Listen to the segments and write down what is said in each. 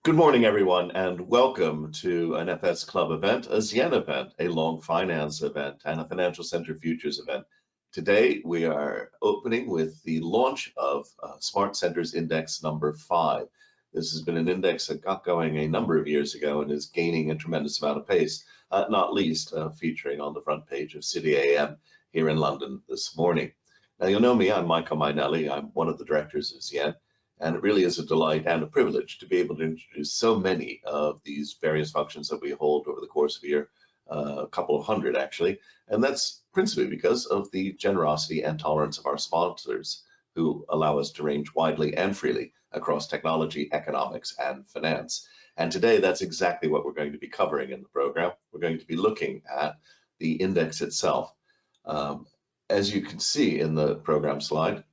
Good morning, everyone, and welcome to an FS Club event, a Zien event, a long finance event, and a Financial Center Futures event. Today, we are opening with the launch of Smart Centers Index number 5. This has been an index that got going a number of years ago and is gaining a tremendous amount of pace, not least featuring on the front page of City AM here in London this morning. Now, you'll know me, I'm Michael Mainelli. I'm one of the directors of Zien. And it really is a delight and a privilege to be able to introduce so many of these various functions that we hold over the course of a year, a couple of hundred actually. And that's principally because of the generosity and tolerance of our sponsors who allow us to range widely and freely across technology, economics, and finance. And today, that's exactly what we're going to be covering in the program. We're going to be looking at the index itself. As you can see in the program slide,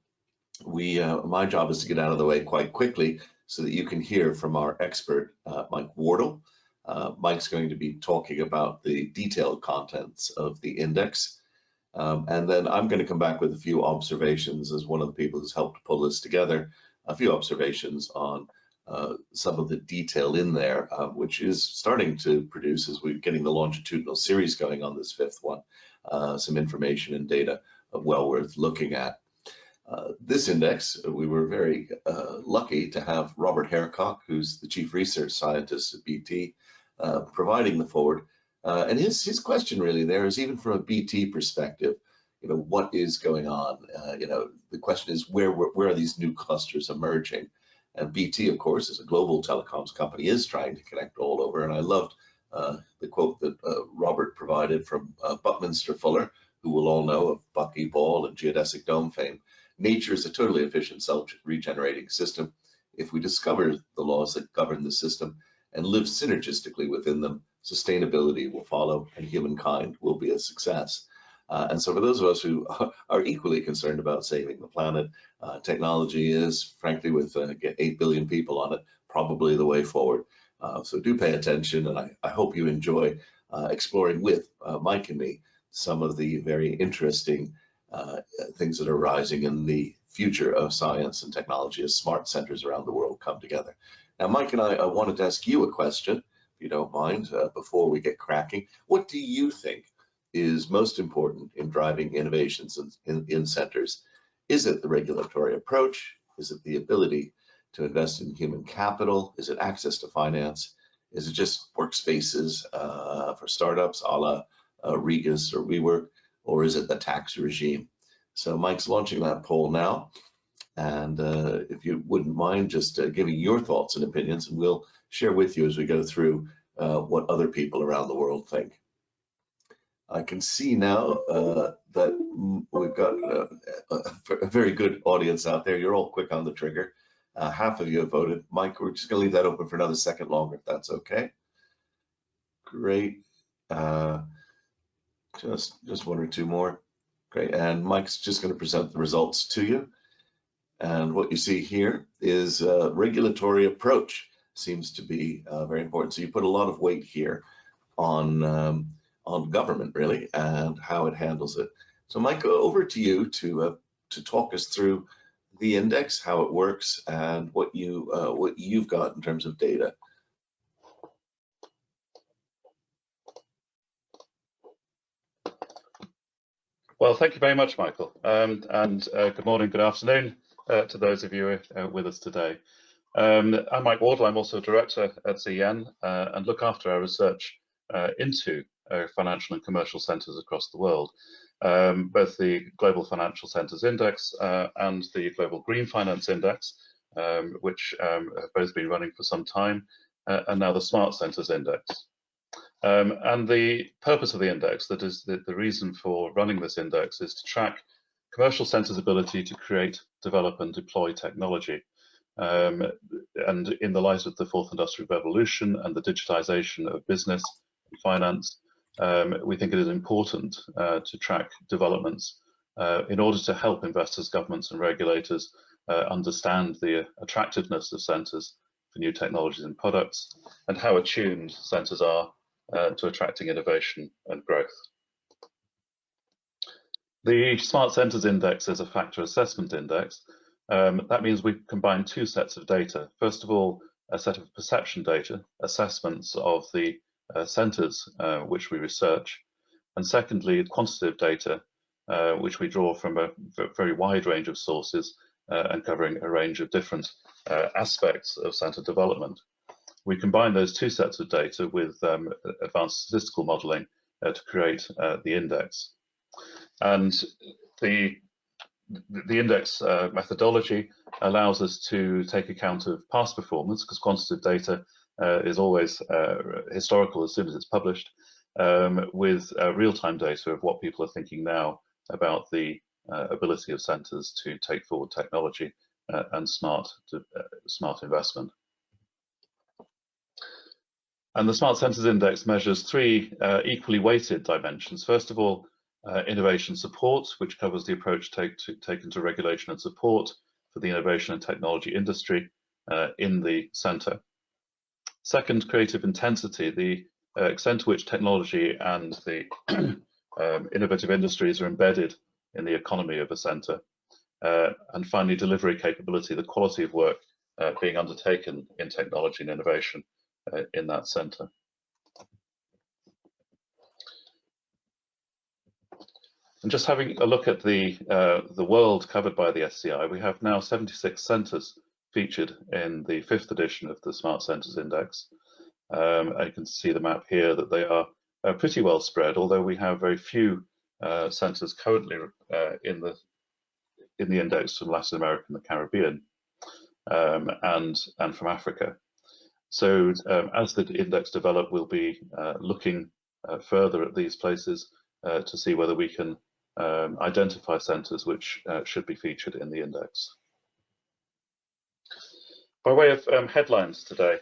my job is to get out of the way quite quickly so that you can hear from our expert, Mike Wardle. Mike's going to be talking about the detailed contents of the index. And then I'm going to come back with a few observations as one of the people who's helped pull this together, a few observations on some of the detail in there, which is starting to produce, as we're getting the longitudinal series going on this 5th one, some information and data well worth looking at. This index, we were very lucky to have Robert Harecock, who's the Chief Research Scientist at BT, providing the forward. And his question really there is, even from a BT perspective, what is going on? The question is, where are these new clusters emerging? And BT, of course, as a global telecoms company, is trying to connect all over. And I loved the quote that Robert provided from Buckminster Fuller, who we'll all know of buckyball and geodesic dome fame. Nature is a totally efficient, self-regenerating system. If we discover the laws that govern the system and live synergistically within them, sustainability will follow and humankind will be a success. And so for those of us who are equally concerned about saving the planet, technology is, frankly, with 8 billion people on it, probably the way forward. So do pay attention, and I hope you enjoy exploring with Mike and me some of the very interesting things that are rising in the future of science and technology as smart centers around the world come together. Now, Mike and I wanted to ask you a question, if you don't mind, before we get cracking. What do you think is most important in driving innovations in centers? Is it the regulatory approach? Is it the ability to invest in human capital? Is it access to finance? Is it just workspaces for startups a la Regus or WeWork? Or is it the tax regime? So Mike's launching that poll now. And if you wouldn't mind just giving your thoughts and opinions, and we'll share with you as we go through what other people around the world think. I can see now that we've got a very good audience out there. You're all quick on the trigger. Half of you have voted. Mike, we're just gonna leave that open for another second longer, if that's okay. Great. Just one or two more. Great, and Mike's just going to present the results to you. And what you see here is regulatory approach seems to be very important. So you put a lot of weight here on government, really, and how it handles it. So Mike, over to you to talk us through the index, how it works, and what you've got in terms of data. Well, thank you very much, Michael, and good morning, good afternoon to those of you with us today. I'm Mike Wardle. I'm also a director at Zien and look after our research into financial and commercial centres across the world, both the Global Financial Centres Index and the Global Green Finance Index, which have both been running for some time, and now the Smart Centres Index. And the purpose of the index, that is the reason for running this index, is to track commercial centers' ability to create, develop and deploy technology. And in the light of the fourth industrial revolution and the digitization of business and finance, we think it is important to track developments in order to help investors, governments and regulators understand the attractiveness of centers for new technologies and products, and how attuned centers are to attracting innovation and growth. The Smart Centers Index is a factor assessment index. That means we combine two sets of data. First of all, a set of perception data, assessments of the centres which we research, and secondly, quantitative data, which we draw from a very wide range of sources and covering a range of different aspects of centre development. We combine those two sets of data with advanced statistical modelling to create the index. And the index methodology allows us to take account of past performance, because quantitative data is always historical as soon as it's published, with real-time data of what people are thinking now about the ability of centres to take forward technology and smart investment. And the Smart Centres Index measures three equally weighted dimensions. First of all, innovation support, which covers the approach taken to regulation and support for the innovation and technology industry in the centre. Second, creative intensity, the extent to which technology and the innovative industries are embedded in the economy of a centre. And finally, delivery capability, the quality of work being undertaken in technology and innovation in that centre. And just having a look at the world covered by the SCI, we have now 76 centres featured in the 5th edition of the Smart Centres Index. You can see the map here that they are pretty well spread, although we have very few centres currently in the index from Latin America and the Caribbean, and from Africa. So as the index develops, we'll be looking further at these places to see whether we can identify centres which should be featured in the index. By way of headlines today,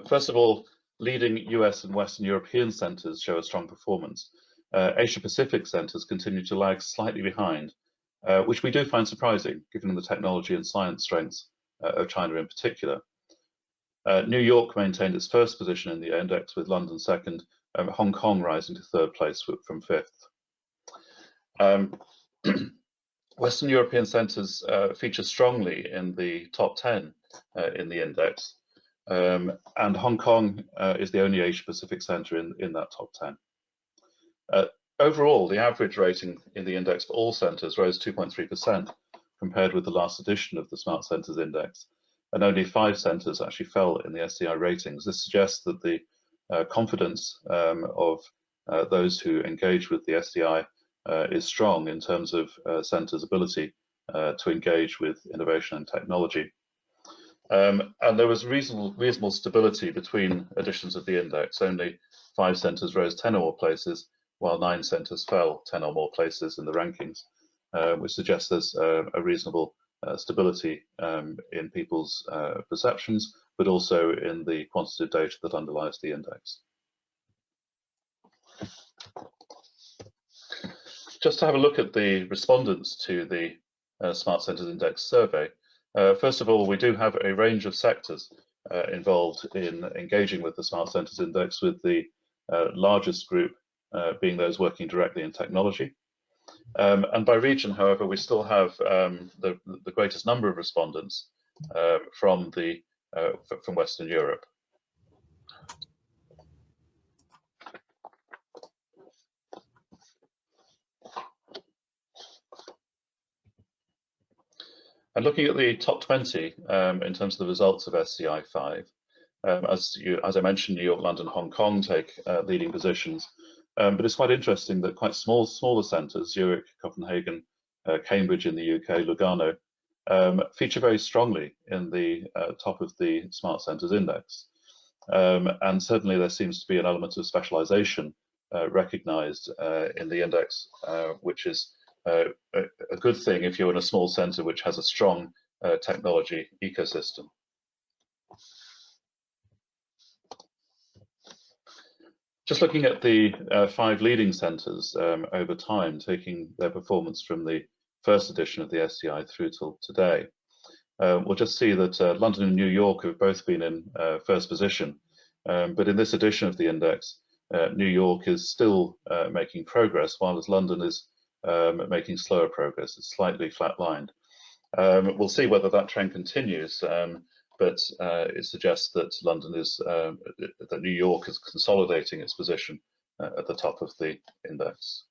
first of all, leading US and Western European centres show a strong performance. Asia Pacific centres continue to lag slightly behind, which we do find surprising given the technology and science strengths of China in particular. New York maintained its first position in the index, with London second, Hong Kong rising to third place from fifth. Western European centres feature strongly in the top 10 in the index, and Hong Kong is the only Asia Pacific centre in that top 10. Overall, the average rating in the index for all centres rose 2.3% compared with the last edition of the Smart Centres Index, and only 5 centres actually fell in the SCI ratings. This suggests that the confidence of those who engage with the SCI is strong in terms of centres' ability to engage with innovation and technology. And there was reasonable stability between editions of the index. Only 5 centres rose 10 or more places, while 9 centres fell 10 or more places in the rankings, which suggests there's a reasonable stability in people's perceptions, but also in the quantitative data that underlies the index. Just to have a look at the respondents to the Smart Centres Index survey. First of all, we do have a range of sectors involved in engaging with the Smart Centres Index, with the largest group being those working directly in technology. And by region, however, we still have the greatest number of respondents from Western Europe. And looking at the top 20 in terms of the results of SCI 5, as I mentioned, New York, London, Hong Kong take leading positions. But it's quite interesting that quite smaller centres, Zurich, Copenhagen, Cambridge in the UK, Lugano, feature very strongly in the top of the Smart Centres Index. And certainly there seems to be an element of specialisation recognised in the index, which is a good thing if you're in a small centre which has a strong technology ecosystem. Just looking at the 5 leading centres over time, taking their performance from the first edition of the SCI through till today, we'll just see that London and New York have both been in first position, but in this edition of the index, New York is still making progress, while as London is making slower progress. It's slightly flatlined. We'll see whether that trend continues, but it suggests that that New York is consolidating its position at the top of the index.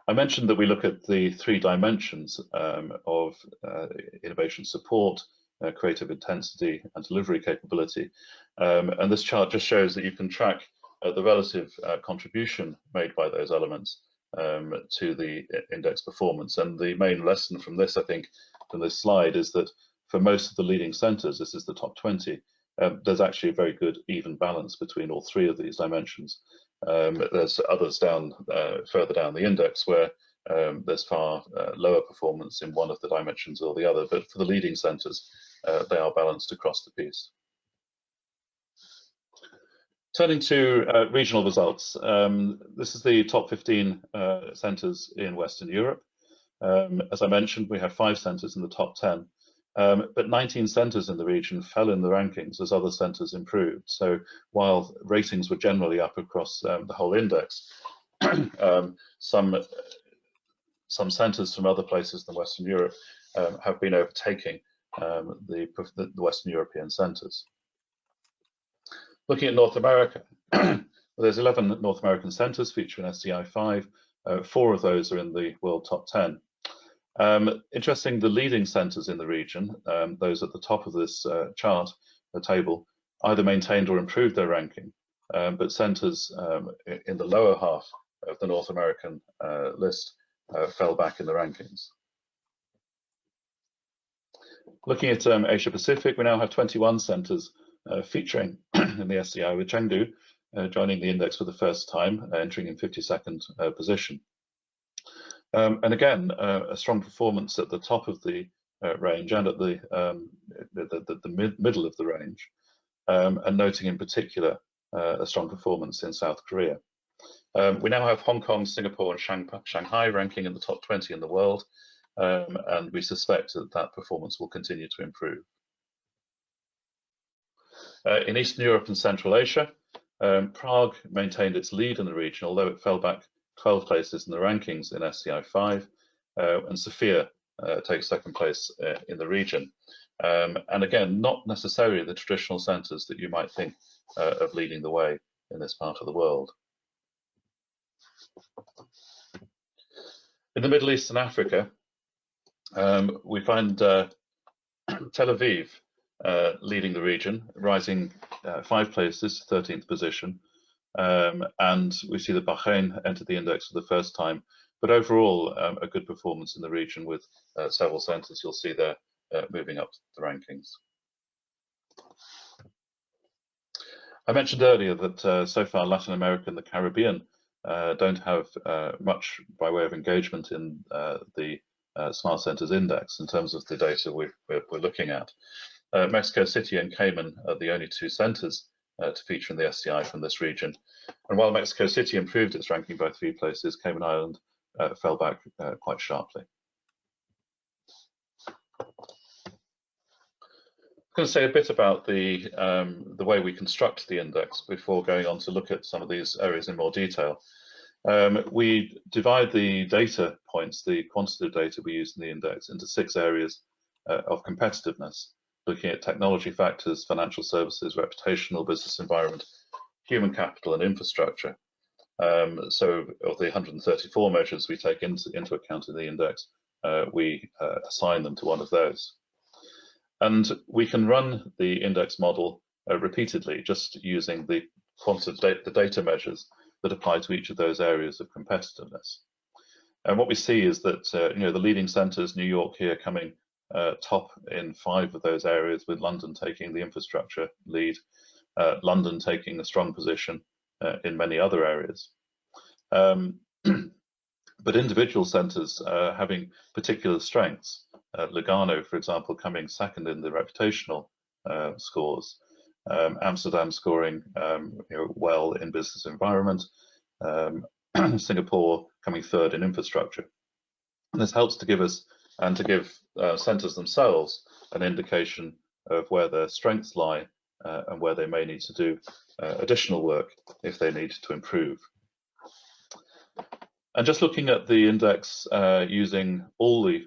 I mentioned that we look at the 3 dimensions of innovation support, creative intensity, and delivery capability. And this chart just shows that you can track the relative contribution made by those elements to the index performance. And the main lesson from this, I think, from this slide is that for most of the leading centers, this is the top 20, there's actually a very good even balance between all 3 of these dimensions. There's others down further down the index where there's far lower performance in one of the dimensions or the other, but for the leading centers, they are balanced across the piece. Turning to regional results, this is the top 15 centers in Western Europe. As I mentioned, we have 5 centers in the top 10. But 19 centers in the region fell in the rankings as other centers improved. So while ratings were generally up across the whole index, some centers from other places than Western Europe have been overtaking the Western European centers. Looking at North America, there's 11 North American centers featuring SCI 5. 4 of those are in the world top 10. Interesting, the leading centers in the region, those at the top of this chart, the table, either maintained or improved their ranking, but centers in the lower half of the North American list fell back in the rankings. Looking at Asia Pacific, we now have 21 centers featuring in the SCI, with Chengdu joining the index for the first time, entering in 52nd position. And again, a strong performance at the top of the range and at the middle of the range, and noting in particular a strong performance in South Korea. We now have Hong Kong, Singapore, and Shanghai ranking in the top 20 in the world, and we suspect that that performance will continue to improve. In Eastern Europe and Central Asia, Prague maintained its lead in the region, although it fell back 12 places in the rankings in SCI 5, and Sofia takes 2nd place in the region. And again, not necessarily the traditional centers that you might think of leading the way in this part of the world. In the Middle East and Africa, we find Tel Aviv leading the region, rising 5 places, 13th position. And we see that Bahrain entered the index for the first time, but overall a good performance in the region with several centers you'll see there moving up the rankings. I mentioned earlier that so far Latin America and the Caribbean don't have much by way of engagement in the Smart Centers Index in terms of the data we're looking at. Mexico City and Cayman are the only 2 centers to feature in the SCI from this region. And while Mexico City improved its ranking by 3 places, Cayman Island fell back quite sharply. I'm going to say a bit about the way we construct the index before going on to look at some of these areas in more detail. We divide the data points, the quantitative data we use in the index, into 6 areas of competitiveness, looking at technology factors, financial services, reputational, business environment, human capital, and infrastructure. So of the 134 measures we take into account in the index, we assign them to one of those. And we can run the index model repeatedly, just using the quantitative data measures that apply to each of those areas of competitiveness. And what we see is that the leading centers, New York here coming top in 5 of those areas, with London taking the infrastructure lead, London taking a strong position in many other areas. But individual centers having particular strengths. Lugano, for example, coming 2nd in the reputational scores. Amsterdam scoring well in business environment. Singapore coming 3rd in infrastructure. And this helps to give us and to give centers themselves an indication of where their strengths lie and where they may need to do additional work if they need to improve. And just looking at the index using all the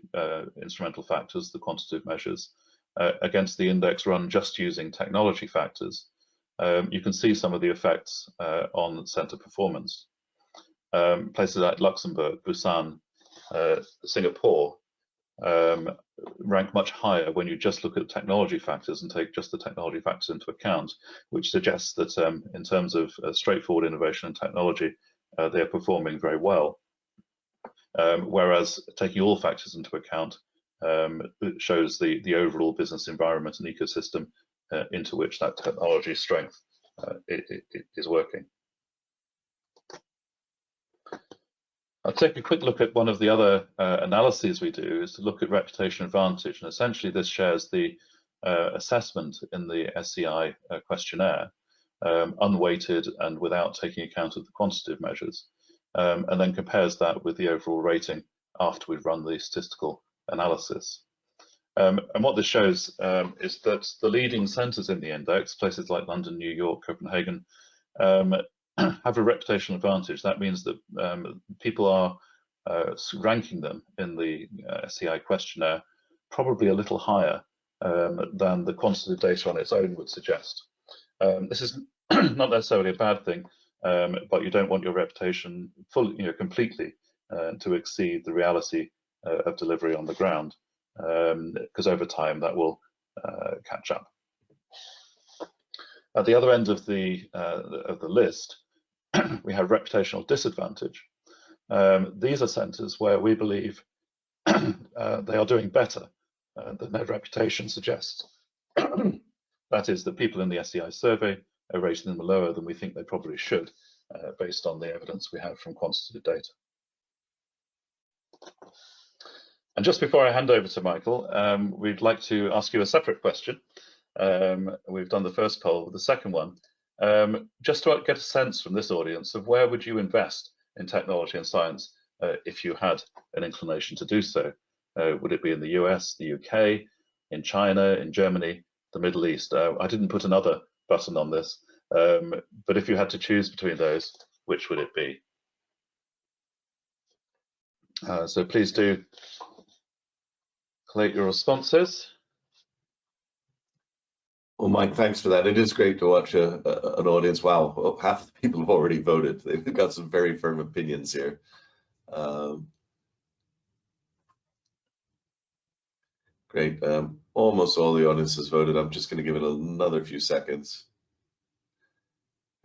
instrumental factors, the quantitative measures, against the index run just using technology factors, you can see some of the effects on center performance. Places like Luxembourg, Busan, Singapore rank much higher when you just look at technology factors and take just the technology factors into account, which suggests that in terms of straightforward innovation and technology, they're performing very well. Whereas taking all factors into account it shows the overall business environment and ecosystem into which that technology strength is working. I'll take a quick look at one of the other analyses we do is to look at reputation advantage, and essentially this shares the assessment in the SCI questionnaire, unweighted and without taking account of the quantitative measures, and then compares that with the overall rating after we've run the statistical analysis. And what this shows is that the leading centres in the index, places like London, New York, Copenhagen, have a reputational advantage. That means that people are ranking them in the SCI questionnaire probably a little higher than the quantitative data on its own would suggest. This is not necessarily a bad thing, but you don't want your reputation fully, completely to exceed the reality of delivery on the ground, because over time that will catch up. At the other end of the list, we have reputational disadvantage. These are centres where we believe they are doing better than their reputation suggests. That is, that people in the SCI survey are rating them lower than we think they probably should, based on the evidence we have from quantitative data. And just before I hand over to Michael, we'd like to ask you a separate question. We've done the first poll, the second one, just to get a sense from this audience of where would you invest in technology and science if you had an inclination to do so. Would it be in the US, the UK, in China, in Germany, the Middle East? I didn't put another button on this, but if you had to choose between those, which would it be? So please do collate your responses. Well, Mike, thanks for that. It is great to watch an audience. Wow, half the people have already voted. They've got some very firm opinions here. Great. Almost all the audience has voted. I'm just going to give it another few seconds.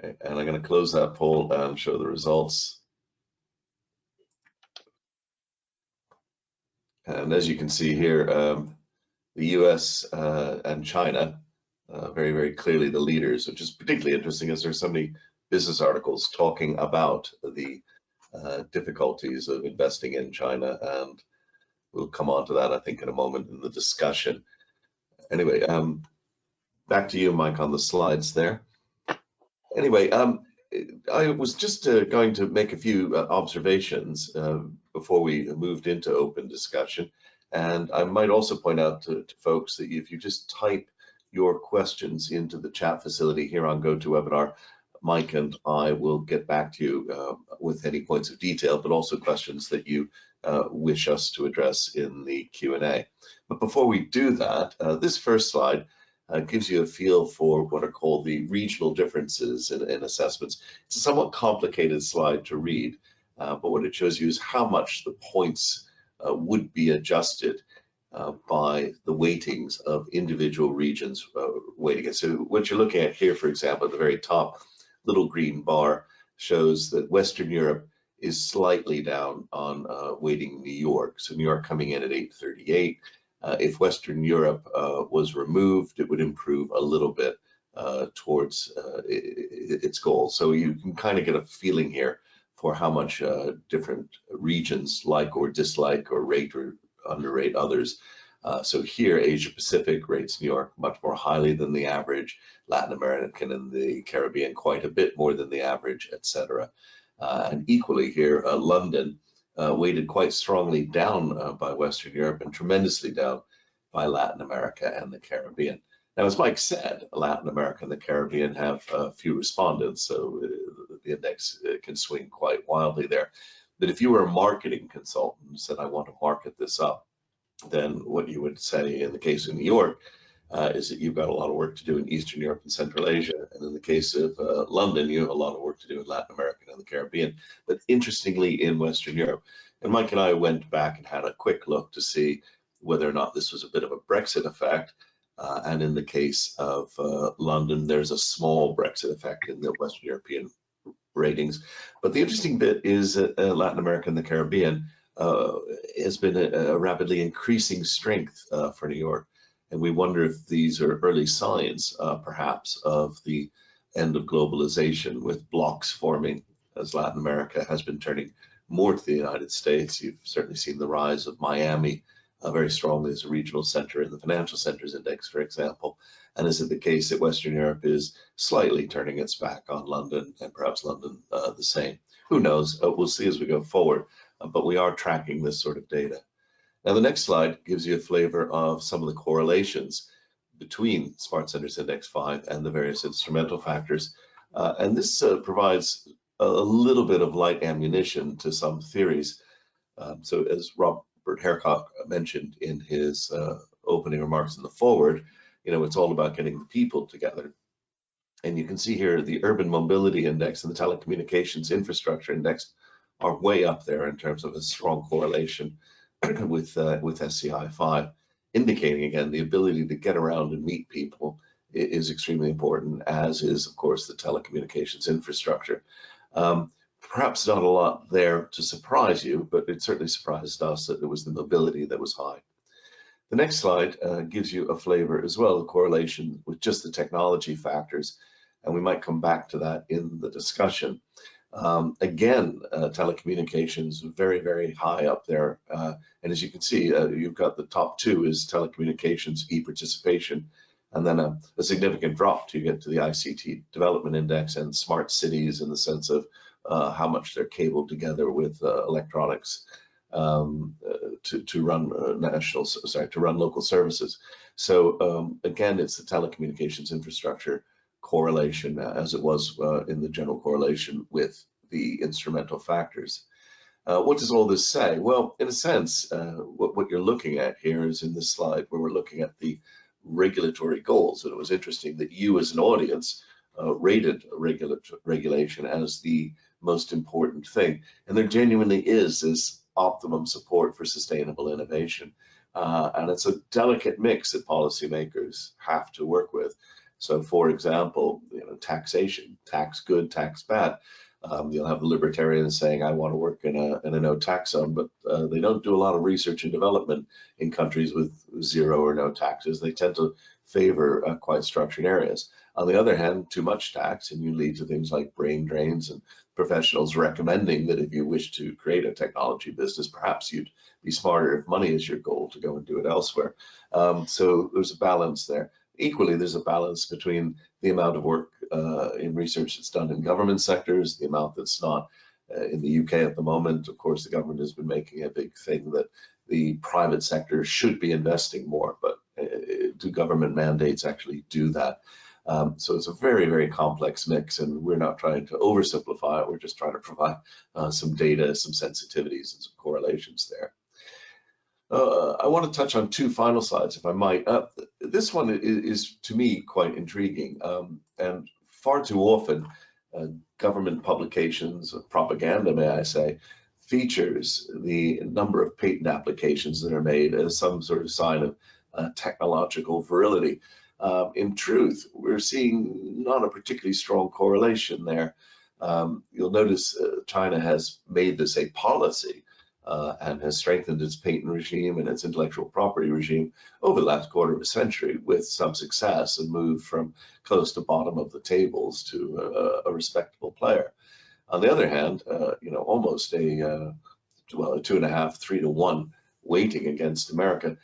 Okay, and I'm going to close that poll and show the results. And as you can see here, the US and China, very, very clearly the leaders, which is particularly interesting as there's so many business articles talking about the difficulties of investing in China, and we'll come on to that, I think, in a moment in the discussion. Anyway, back to you, Mike, on the slides there. Anyway, I was just going to make a few observations before we moved into open discussion, and I might also point out to folks that if you just type your questions into the chat facility here on GoToWebinar, Mike and I will get back to you with any points of detail, but also questions that you wish us to address in the Q&A. But before we do that, this first slide gives you a feel for what are called the regional differences in assessments. It's a somewhat complicated slide to read, but what it shows you is how much the points would be adjusted by the weightings of individual regions weighting it. So what you're looking at here, for example, at the very top, little green bar shows that Western Europe is slightly down on weighting New York. So New York coming in at 838. If Western Europe was removed, it would improve a little bit towards its goal. So you can kind of get a feeling here for how much different regions like or dislike or rate or underrate others. So here, Asia Pacific rates New York much more highly than the average, Latin American and the Caribbean quite a bit more than the average, etc. And equally here, London weighted quite strongly down by Western Europe and tremendously down by Latin America and the Caribbean. Now, as Mike said, Latin America and the Caribbean have few respondents, so the index can swing quite wildly there. But if you were a marketing consultant and said, I want to market this up, then what you would say in the case of New York is that you've got a lot of work to do in Eastern Europe and Central Asia. And in the case of London, you have a lot of work to do in Latin America and the Caribbean, but interestingly in Western Europe. And Mike and I went back and had a quick look to see whether or not this was a bit of a Brexit effect. And in the case of London, there's a small Brexit effect in the Western European ratings. But the interesting bit is that Latin America and the Caribbean has been a rapidly increasing strength for New York. And we wonder if these are early signs, perhaps, of the end of globalization, with blocks forming as Latin America has been turning more to the United States. You've certainly seen the rise of Miami very strongly as a regional center in the Financial Centers Index, for example. And is it the case that Western Europe is slightly turning its back on London, and perhaps London the same? Who knows? We'll see as we go forward, but we are tracking this sort of data. Now, the next slide gives you a flavor of some of the correlations between Smart Centers Index 5 and the various instrumental factors. And this provides a little bit of light ammunition to some theories. So as Robert Harecock mentioned in his opening remarks in the forward, it's all about getting the people together. And you can see here the Urban Mobility Index and the Telecommunications Infrastructure Index are way up there in terms of a strong correlation with SCI 5, indicating again the ability to get around and meet people is extremely important, as is of course the telecommunications infrastructure. Perhaps not a lot there to surprise you, but it certainly surprised us that it was the mobility that was high. The next slide gives you a flavor as well, the correlation with just the technology factors, and we might come back to that in the discussion. Again, telecommunications very, very high up there. And as you can see, you've got the top two is telecommunications, e-participation, and then a significant drop to get to the ICT Development Index and smart cities in the sense of how much they're cabled together with electronics to run local services. So again, it's the telecommunications infrastructure correlation as it was in the general correlation with the instrumental factors. What does all this say? Well, in a sense, what you're looking at here is in this slide where we're looking at the regulatory goals. And it was interesting that you as an audience rated regulation as the most important thing. And there genuinely is this optimum support for sustainable innovation. And it's a delicate mix that policymakers have to work with. So, for example, taxation, tax good, tax bad. You'll have the libertarians saying, I want to work in a no tax zone, but they don't do a lot of research and development in countries with zero or no taxes. They tend to favor quite structured areas. On the other hand, too much tax, and you lead to things like brain drains and professionals recommending that if you wish to create a technology business, perhaps you'd be smarter if money is your goal to go and do it elsewhere. So there's a balance there. Equally, there's a balance between the amount of work in research that's done in government sectors, the amount that's not. In the UK at the moment, of course, the government has been making a big thing that the private sector should be investing more, but do government mandates actually do that? So it's a very, very complex mix, and we're not trying to oversimplify it. We're just trying to provide some data, some sensitivities, and some correlations there. I want to touch on two final slides, if I might. This one is, to me, quite intriguing. And far too often, government publications, propaganda, may I say, features the number of patent applications that are made as some sort of sign of technological virility. In truth, we're seeing not a particularly strong correlation there. You'll notice China has made this a policy and has strengthened its patent regime and its intellectual property regime over the last quarter of a century with some success, and moved from close to bottom of the tables to a respectable player. On the other hand, almost a 2.5, 3 to 1 weighting against America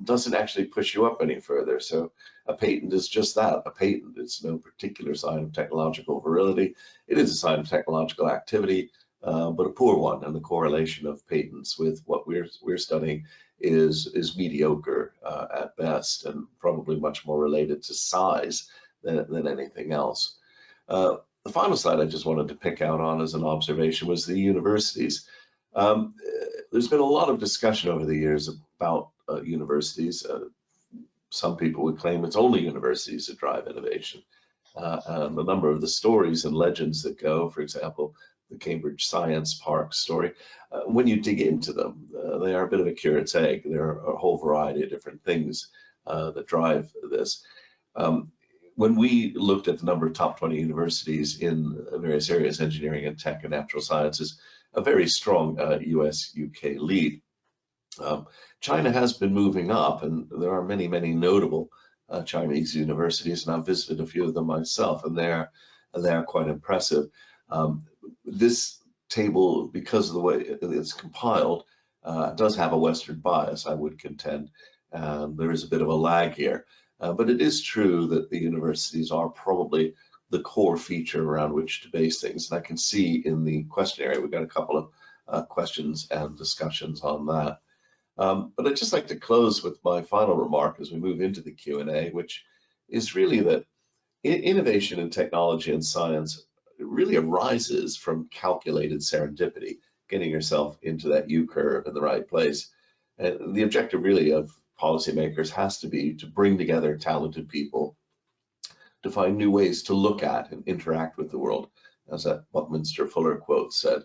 doesn't actually push you up any further. So a patent is just that, a patent. It's no particular sign of technological virility. It is a sign of technological activity, but a poor one, and the correlation of patents with what we're studying is mediocre at best, and probably much more related to size than anything else. The final slide I just wanted to pick out on as an observation was the universities. There's been a lot of discussion over the years about universities. some people would claim it's only universities that drive innovation. And a number of the stories and legends that go, for example, the Cambridge Science Park story, when you dig into them, they are a bit of a curate's egg. There are a whole variety of different things that drive this. When we looked at the number of top 20 universities in various areas, engineering and tech and natural sciences, a very strong US-UK lead. China has been moving up, and there are many, many notable Chinese universities, and I've visited a few of them myself, and they're quite impressive. This table, because of the way it's compiled, does have a Western bias, I would contend. There is a bit of a lag here, but it is true that the universities are probably the core feature around which to base things. And I can see in the questionnaire, we've got a couple of questions and discussions on that. But I'd just like to close with my final remark as we move into the Q&A, which is really that innovation in technology and science really arises from calculated serendipity, getting yourself into that U-curve in the right place. And the objective really of policymakers has to be to bring together talented people to find new ways to look at and interact with the world, as that Buckminster Fuller quote said.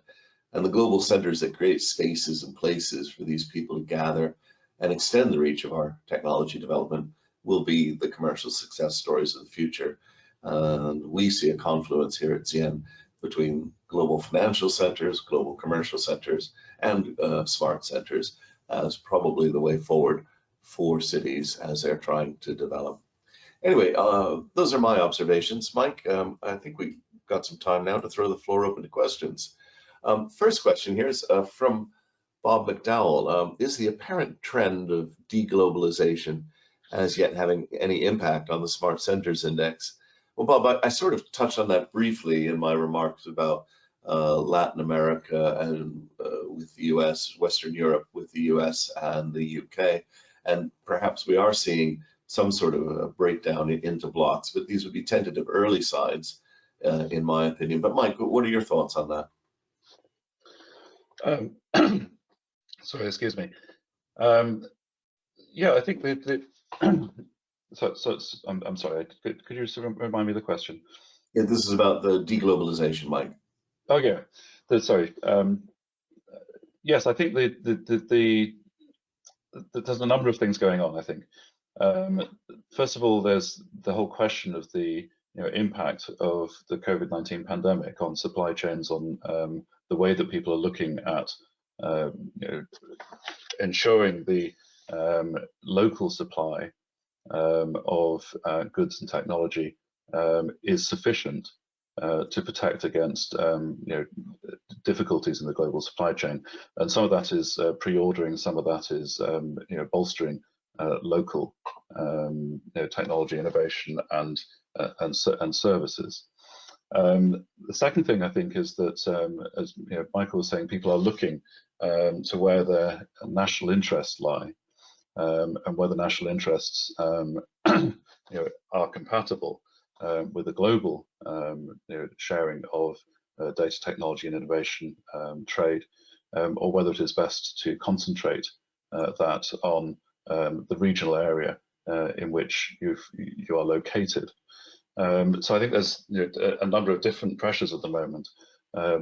And the global centers that create spaces and places for these people to gather and extend the reach of our technology development will be the commercial success stories of the future. And we see a confluence here at CN between global financial centers, global commercial centers, and smart centers as probably the way forward for cities as they're trying to develop. Anyway, those are my observations. Mike, I think we've got some time now to throw the floor open to questions. First question here is from Bob McDowell. Is the apparent trend of deglobalization as yet having any impact on the Smart Centers Index? Well, Bob, I sort of touched on that briefly in my remarks about Latin America and with the US, Western Europe with the US and the UK. And perhaps we are seeing some sort of a breakdown into blocks, but these would be tentative early signs, in my opinion. But Mike, what are your thoughts on that? Sorry, excuse me. Yeah, I think I'm sorry. Could you just remind me of the question? Yeah, this is about the deglobalization, Mike. Oh yeah, sorry. Yes, I think there's a number of things going on. I think first of all, there's the whole question of the impact of the COVID-19 pandemic on supply chains, on the way that people are looking at ensuring the local supply of goods and technology is sufficient to protect against difficulties in the global supply chain. And some of that is pre-ordering, some of that is bolstering local technology innovation and services. The second thing I think is that, as Michael was saying, people are looking to where their national interests lie, and where the national interests are compatible with the global sharing of data technology and innovation trade, or whether it is best to concentrate that on the regional area in which you are located. So I think there's a number of different pressures at the moment,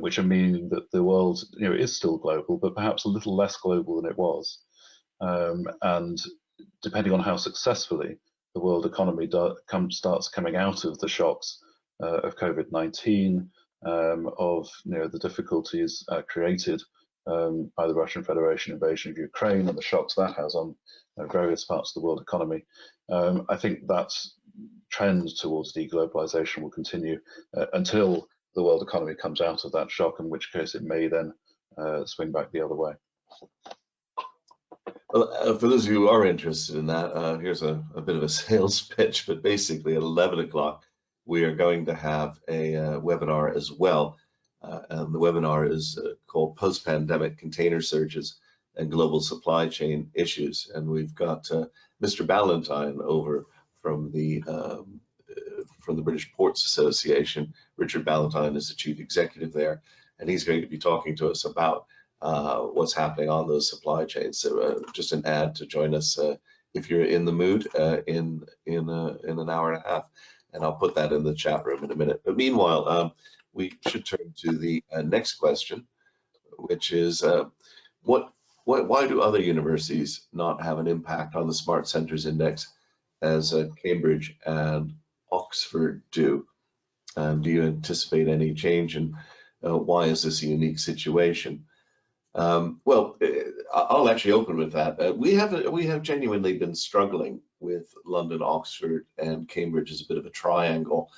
which are meaning that the world is still global, but perhaps a little less global than it was. And depending on how successfully the world economy starts coming out of the shocks of COVID-19, of the difficulties created by the Russian Federation invasion of Ukraine and the shocks that has on various parts of the world economy, I think that trend towards deglobalization will continue until the world economy comes out of that shock, in which case it may then swing back the other way. Well, for those of you who are interested in that, here's a bit of a sales pitch, but basically at 11 o'clock, we are going to have a webinar as well. And the webinar is called Post-Pandemic Container Surges and Global Supply Chain Issues. And we've got Mr. Ballantyne over from the British Ports Association. Richard Ballantyne is the chief executive there, and he's going to be talking to us about what's happening on those supply chains. So just an ad to join us if you're in the mood, in an hour and a half, and I'll put that in the chat room in a minute. But meanwhile, we should turn to the next question, which is why do other universities not have an impact on the Smart Centres Index as Cambridge and Oxford do? Do you anticipate any change, and why is this a unique situation? Well, I'll actually open with that. We have genuinely been struggling with London, Oxford, and Cambridge as a bit of a triangle.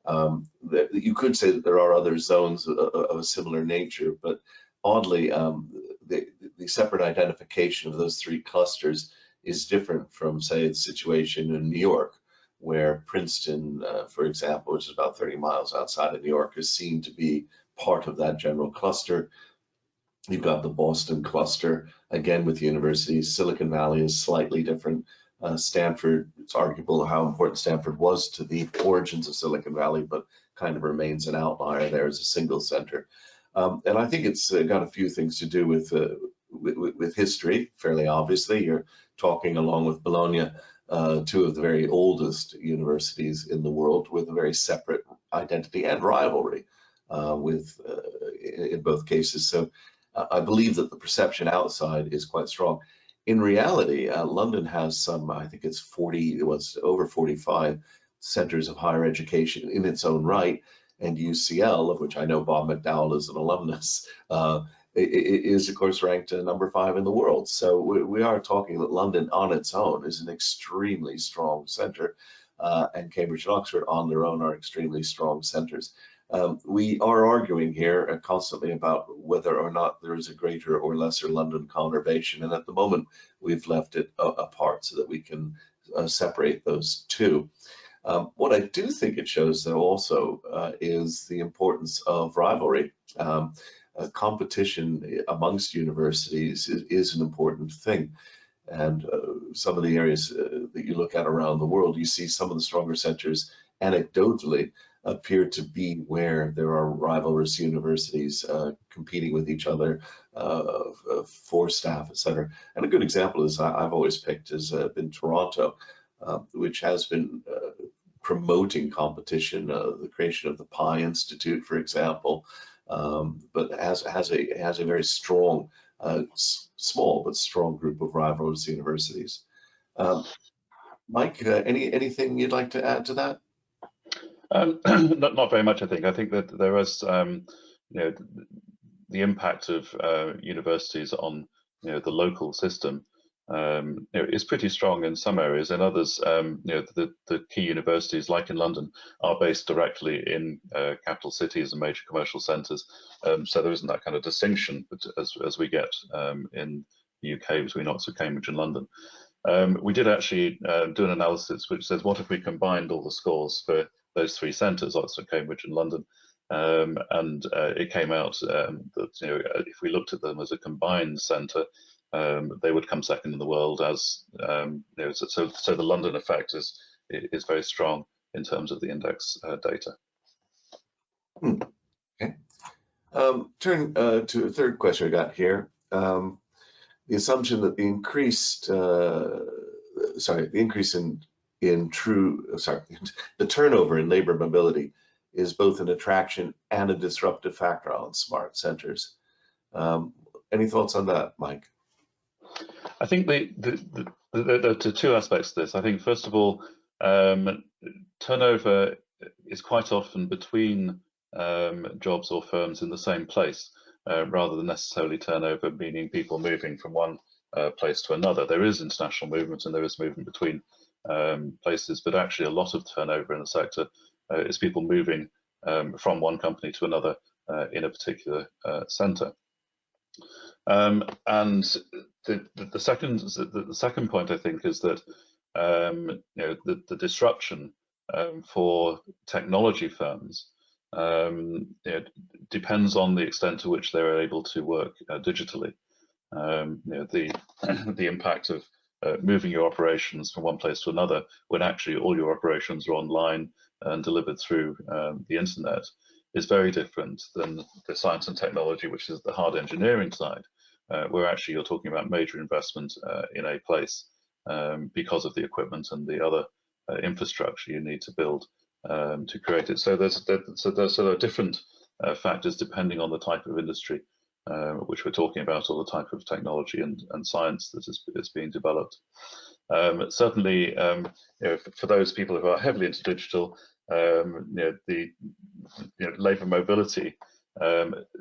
You could say that there are other zones of a similar nature, but oddly, the separate identification of those three clusters is different from, say, the situation in New York, where Princeton, for example, which is about 30 miles outside of New York, is seen to be part of that general cluster. You've got the Boston cluster, again with universities. Silicon Valley is slightly different. Stanford, it's arguable how important Stanford was to the origins of Silicon Valley, but kind of remains an outlier there as a single center. And I think it's got a few things to do with history, fairly obviously. You're talking along with Bologna, two of the very oldest universities in the world, with a very separate identity and rivalry in both cases. So I believe that the perception outside is quite strong. In reality, London has some, I think it's over 45 centers of higher education in its own right, and UCL, of which I know Bob McDowell is an alumnus, is of course ranked number 5 in the world. So we are talking that London on its own is an extremely strong center, and Cambridge and Oxford on their own are extremely strong centers. We are arguing here constantly about whether or not there is a greater or lesser London conurbation, and at the moment we've left it apart so that we can separate those two. What I do think it shows, though, also is the importance of rivalry. Competition amongst universities is an important thing. And some of the areas that you look at around the world, you see some of the stronger centers anecdotally appear to be where there are rivalrous universities competing with each other for staff, etc. And a good example is I've always picked has been Toronto, which has been promoting competition, the creation of the Pi Institute, for example, but has a very strong, small but strong group of rivalrous universities. Mike, anything you'd like to add to that? Not very much, I think. I think that there is, the impact of universities on, the local system is pretty strong in some areas. In others, the key universities, like in London, are based directly in capital cities and major commercial centres. So there isn't that kind of distinction as we get in the UK between Oxford, Cambridge, and London. We did actually do an analysis which says, what if we combined all the scores for those three centres, Oxford, Cambridge, and London, and it came out that if we looked at them as a combined centre, they would come second in the world. As so the London effect is very strong in terms of the index data. Okay. Turn to a third question I got here. The assumption that the turnover in labor mobility is both an attraction and a disruptive factor on smart centers. Any thoughts on that, Mike? I think there are two aspects to this. I think, first of all, turnover is quite often between jobs or firms in the same place, rather than necessarily turnover meaning people moving from one place to another. There is international movement and there is movement between places, but actually a lot of turnover in the sector is people moving from one company to another in a particular centre. And the second point, I think, is that the disruption for technology firms depends on the extent to which they're able to work digitally. The impact of moving your operations from one place to another when actually all your operations are online and delivered through the internet is very different than the science and technology, which is the hard engineering side, where actually you're talking about major investment in a place because of the equipment and the other infrastructure you need to build to create it. So there are different factors depending on the type of industry which we're talking about, or the type of technology and science that is being developed. Certainly, for those people who are heavily into digital, the labour mobility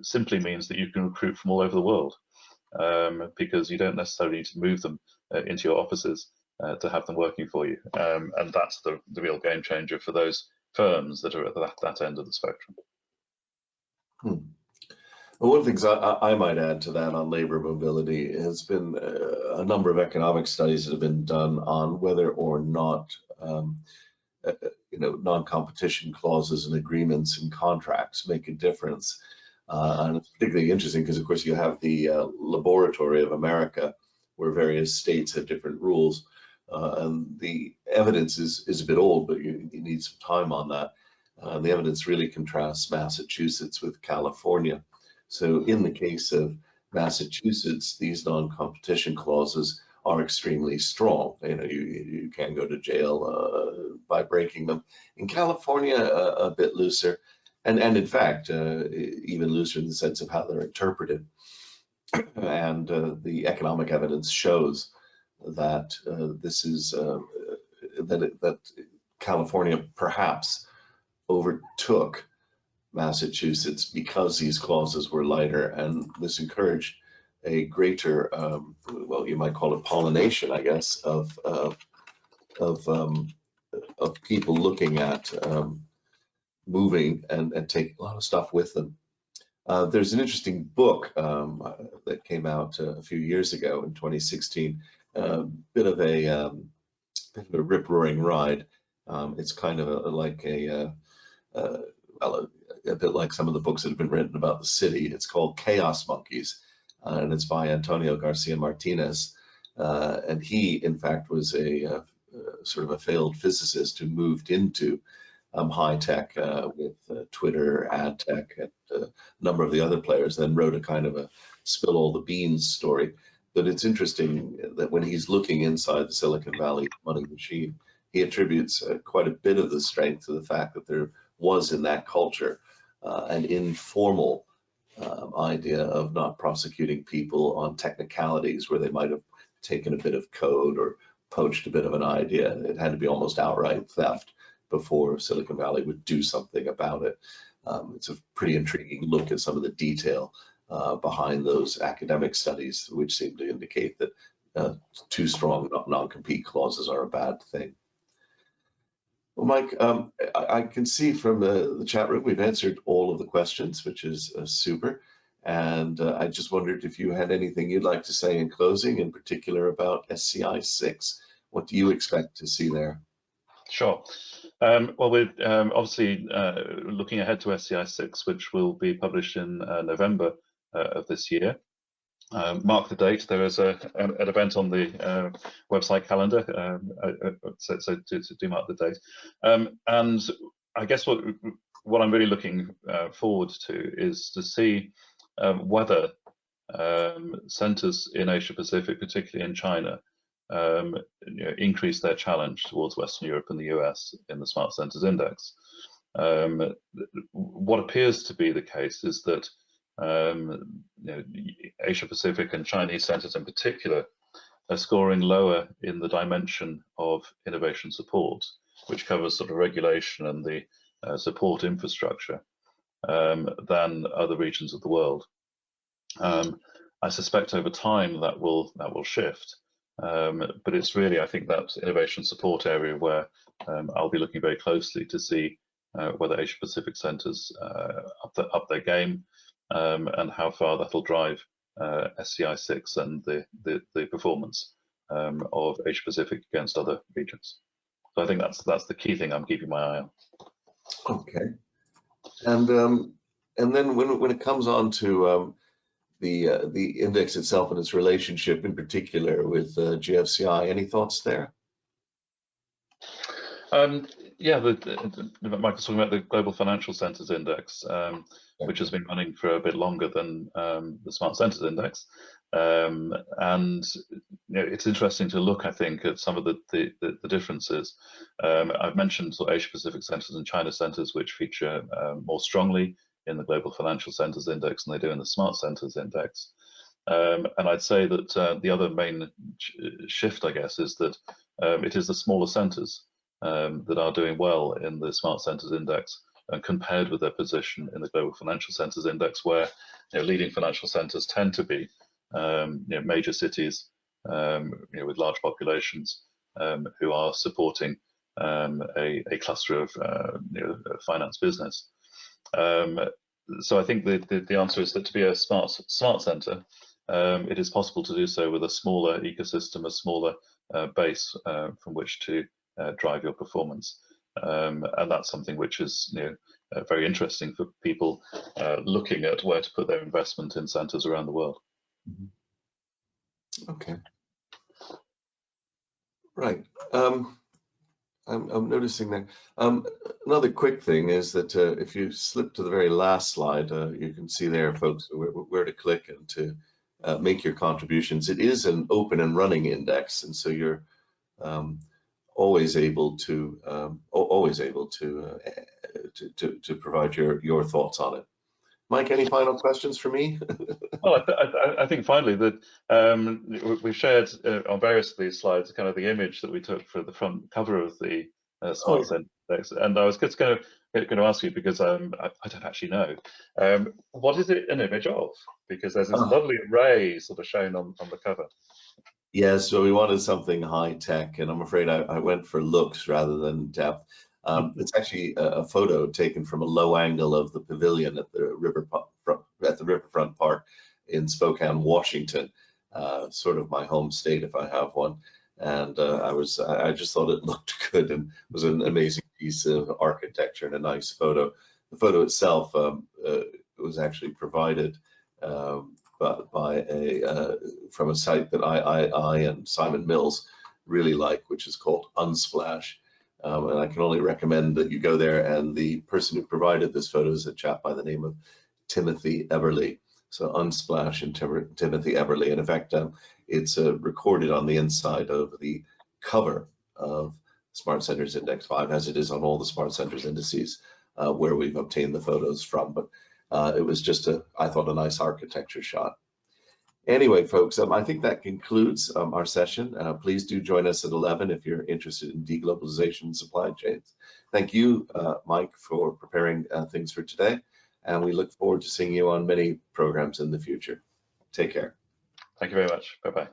simply means that you can recruit from all over the world, because you don't necessarily need to move them into your offices to have them working for you, and that's the real game changer for those firms that are at that end of the spectrum. Well, one of the things I might add to that on labor mobility has been a number of economic studies that have been done on whether or not non-competition clauses and agreements and contracts make a difference. And it's particularly interesting because, of course, you have the laboratory of America, where various states have different rules. And the evidence is a bit old, but you need some time on that. The evidence really contrasts Massachusetts with California. So in the case of Massachusetts, these non-competition clauses are extremely strong. You can go to jail by breaking them. In California, a bit looser, and in fact, even looser in the sense of how they're interpreted. And the economic evidence shows that this is that California perhaps overtook Massachusetts because these clauses were lighter, and this encouraged a greater, well, you might call it pollination, I guess, of people looking at moving and taking a lot of stuff with them. There's an interesting book that came out a few years ago in 2016, bit of a rip-roaring ride. It's kind of like a bit like some of the books that have been written about the city. It's called Chaos Monkeys, and it's by Antonio Garcia Martinez. And he, in fact, was a sort of a failed physicist who moved into high tech with Twitter, ad tech, and a number of the other players, then wrote a kind of a spill all the beans story. But it's interesting that when he's looking inside the Silicon Valley money machine, he attributes quite a bit of the strength to the fact that there was in that culture an informal idea of not prosecuting people on technicalities where they might have taken a bit of code or poached a bit of an idea. It had to be almost outright theft before Silicon Valley would do something about it. It's a pretty intriguing look at some of the detail behind those academic studies, which seem to indicate that too strong non-compete clauses are a bad thing. Well, Mike, I can see from the chat room we've answered all of the questions, which is super. And I just wondered if you had anything you'd like to say in closing, in particular about SCI 6. What do you expect to see there? Sure. Well, we're obviously looking ahead to SCI 6, which will be published in November of this year. Mark the date. There is an event on the website calendar, so do mark the date. And I guess what I'm really looking forward to is to see whether centres in Asia Pacific, particularly in China, increase their challenge towards Western Europe and the US in the Smart Centres Index. What appears to be the case is that Asia Pacific and Chinese centres in particular are scoring lower in the dimension of innovation support, which covers sort of regulation and the support infrastructure, than other regions of the world. I suspect over time that will shift, but it's really, I think, that innovation support area where I'll be looking very closely to see whether Asia Pacific centres up their game, and how far that'll drive SCI 6 and the performance of Asia Pacific against other regions. So I think that's the key thing I'm keeping my eye on. Okay, and then when it comes on to the index itself and its relationship in particular with GFCI, any thoughts there? Yeah, Michael's talking about the Global Financial Centers Index, which has been running for a bit longer than the Smart Centers Index. And it's interesting to look, I think, at some of the differences. I've mentioned sort of Asia Pacific centers and China centers, which feature more strongly in the Global Financial Centers Index than they do in the Smart Centers Index. And I'd say that the other main shift, I guess, is that it is the smaller centers that are doing well in the Smart Centers Index, and compared with their position in the Global Financial Centers Index, where leading financial centers tend to be major cities with large populations who are supporting a cluster of finance business. So I think the answer is that to be a smart center, it is possible to do so with a smaller ecosystem, a smaller base from which to drive your performance. And that's something which is very interesting for people looking at where to put their investment in centers around the world. Okay. Right. I'm noticing that. Another quick thing is that if you slip to the very last slide, you can see there, folks, where to click and to make your contributions. It is an open and running index, and so you're always able to provide your thoughts on it. Mike, any final questions for me? Well, I think finally that we've shared on various of these slides kind of the image that we took for the front cover of the Smart Center Index, and I was just going to ask you, because I don't actually know, what is it an image of? Because there's this lovely array sort of shown on the cover. Yeah, so we wanted something high tech, and I'm afraid I went for looks rather than depth. It's actually a photo taken from a low angle of the pavilion at the Riverfront Park in Spokane, Washington, sort of my home state if I have one. And I just thought it looked good and was an amazing piece of architecture and a nice photo. The photo itself was actually provided from a site that I and Simon Mills really like, which is called Unsplash. And I can only recommend that you go there, and the person who provided this photo is a chap by the name of Timothy Everly. So Unsplash and Timothy Everly. And in fact, it's recorded on the inside of the cover of Smart Centers Index 5, as it is on all the Smart Centers indices where we've obtained the photos from. But it was just I thought, a nice architecture shot. Anyway, folks, I think that concludes our session. Please do join us at 11 if you're interested in deglobalization and supply chains. Thank you, Mike, for preparing things for today, and we look forward to seeing you on many programs in the future. Take care. Thank you very much. Bye-bye.